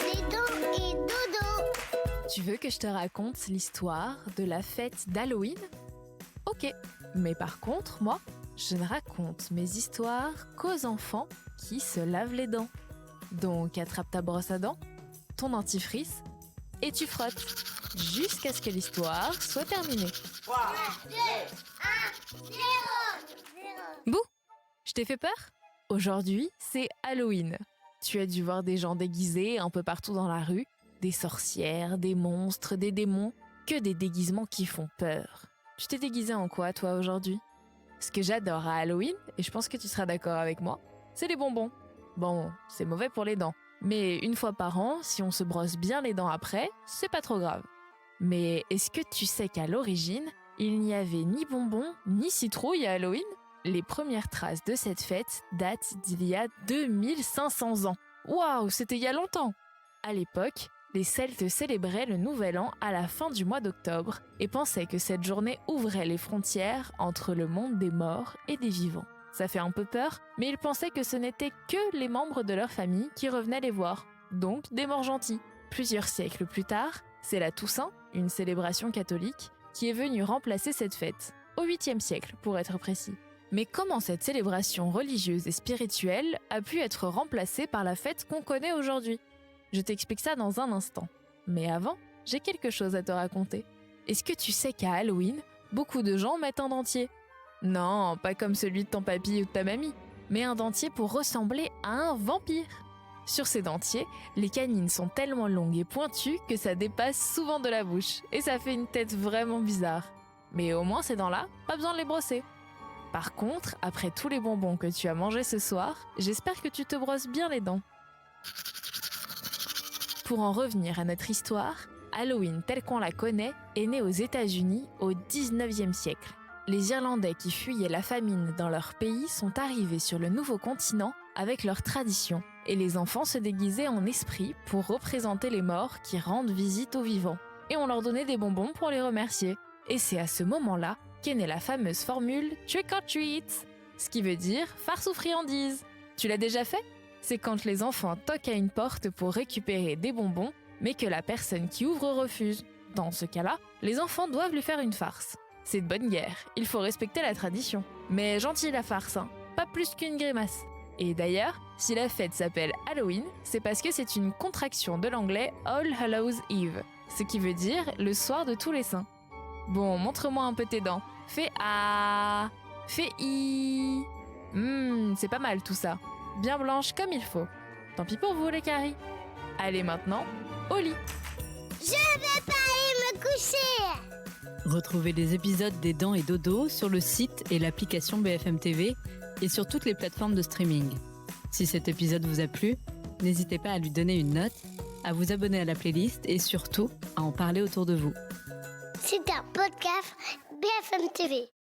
Et dodo. Tu veux que je te raconte l'histoire de la fête d'Halloween ? Ok, mais par contre, moi, je ne raconte mes histoires qu'aux enfants qui se lavent les dents. Donc attrape ta brosse à dents, ton dentifrice, et tu frottes, jusqu'à ce que l'histoire soit terminée. 3, 2, 1, 0. Bouh, je t'ai fait peur ? Aujourd'hui, c'est Halloween. Tu as dû voir des gens déguisés un peu partout dans la rue, des sorcières, des monstres, des démons, que des déguisements qui font peur. Tu t'es déguisé en quoi, toi, aujourd'hui ? Ce que j'adore à Halloween, et je pense que tu seras d'accord avec moi, c'est les bonbons. Bon, c'est mauvais pour les dents, mais une fois par an, si on se brosse bien les dents après, c'est pas trop grave. Mais est-ce que tu sais qu'à l'origine, il n'y avait ni bonbons ni citrouilles à Halloween ? Les premières traces de cette fête datent d'il y a 2500 ans. Waouh, c'était il y a longtemps ! À l'époque, les Celtes célébraient le Nouvel An à la fin du mois d'octobre et pensaient que cette journée ouvrait les frontières entre le monde des morts et des vivants. Ça fait un peu peur, mais ils pensaient que ce n'étaient que les membres de leur famille qui revenaient les voir, donc des morts gentils. Plusieurs siècles plus tard, c'est la Toussaint, une célébration catholique, qui est venue remplacer cette fête, au 8e siècle pour être précis. Mais comment cette célébration religieuse et spirituelle a pu être remplacée par la fête qu'on connaît aujourd'hui ? Je t'explique ça dans un instant. Mais avant, j'ai quelque chose à te raconter. Est-ce que tu sais qu'à Halloween, beaucoup de gens mettent un dentier ? Non, pas comme celui de ton papy ou de ta mamie, mais un dentier pour ressembler à un vampire. Sur ces dentiers, les canines sont tellement longues et pointues que ça dépasse souvent de la bouche, et ça fait une tête vraiment bizarre. Mais au moins ces dents-là, pas besoin de les brosser. Par contre, après tous les bonbons que tu as mangés ce soir, j'espère que tu te brosses bien les dents. Pour en revenir à notre histoire, Halloween telle qu'on la connaît est née aux États-Unis au 19e siècle. Les Irlandais qui fuyaient la famine dans leur pays sont arrivés sur le nouveau continent avec leurs traditions, et les enfants se déguisaient en esprits pour représenter les morts qui rendent visite aux vivants. Et on leur donnait des bonbons pour les remercier. Et c'est à ce moment-là qu'est née la fameuse formule « trick or treat », ce qui veut dire « farce ou friandise ». Tu l'as déjà fait ? C'est quand les enfants toquent à une porte pour récupérer des bonbons, mais que la personne qui ouvre refuse. Dans ce cas-là, les enfants doivent lui faire une farce. C'est de bonne guerre, il faut respecter la tradition. Mais gentille la farce, hein, pas plus qu'une grimace. Et d'ailleurs, si la fête s'appelle Halloween, c'est parce que c'est une contraction de l'anglais All Hallows Eve, ce qui veut dire le soir de tous les saints. Bon, montre-moi un peu tes dents. Fais A, fais I. C'est pas mal tout ça. Bien blanche comme il faut. Tant pis pour vous les caries. Allez maintenant, au lit. Je vais pas aller me coucher. Retrouvez les épisodes des Dents et Dodo sur le site et l'application BFM TV et sur toutes les plateformes de streaming. Si cet épisode vous a plu, n'hésitez pas à lui donner une note, à vous abonner à la playlist et surtout à en parler autour de vous. C'est un podcast BFM TV.